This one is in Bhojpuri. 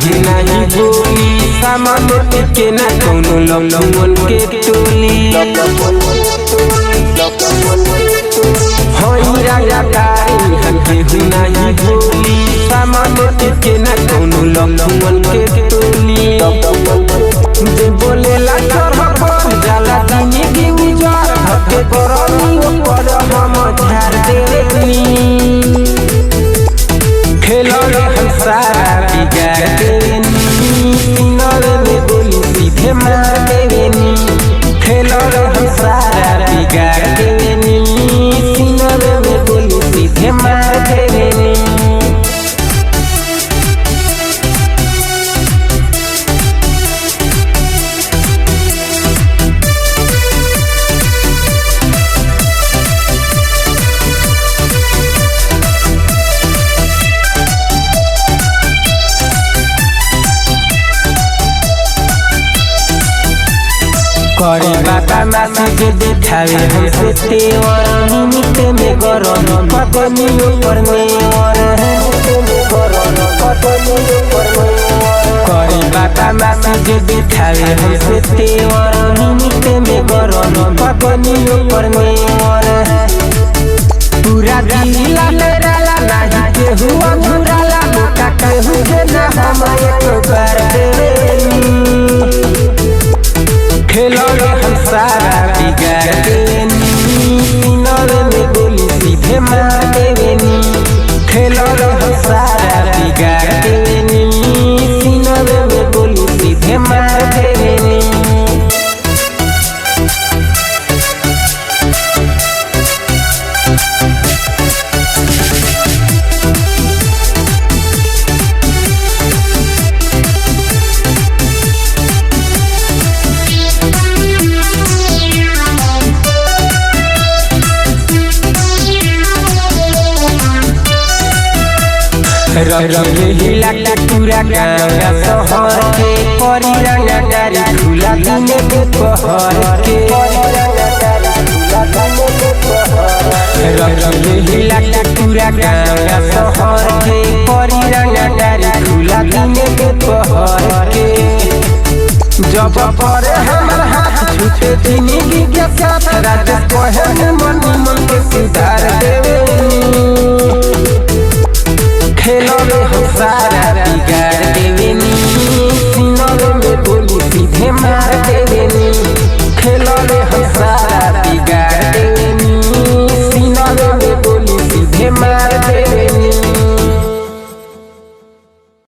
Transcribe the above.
केहू नहीं बोली सामान के ना कौनो लौंगन के टोली केहू नहीं बोली सामान के ना कौनो लौंगन के टोली जे बोलेला जाला जिंदगी उजार हके करनी ऊपर हम झाड़ देनी खेलो हम सारा बिगाड़ देनी नर में बोली सीधे मार देनी खेलो हम सारा बिगाड़ देनी नर में बोली सीधे मार देनी करे बाबा मासी देखावे हमसे तेवर निमित्त में गरम पतनी ऊपर नेवर करे बाबा मासी देखावे हमसे तेवर निमित्त में गरम पतनी ऊपर नेवर पूरा दिला मेरा नहीं केहू अधूराला मोटा केहू देना हम एक बार देनी खेलो हम सारा बिगाड़ देनी नर में बोली सीधे मार देनी खेलो हम सारा बिगाड़ देनी नर में बोली सीधे मार देनी हिला पूरा गाँव शहर के परी रंगा गाड़ी खुला दिने दोपहर के हिला पूरा गाँव शहर के परी रंगा गाड़ी खुला दिने दोपहर के जब पर हमार हाथ छूटे जिंदगी के साथ राजेश कहे मन के सुधार देवे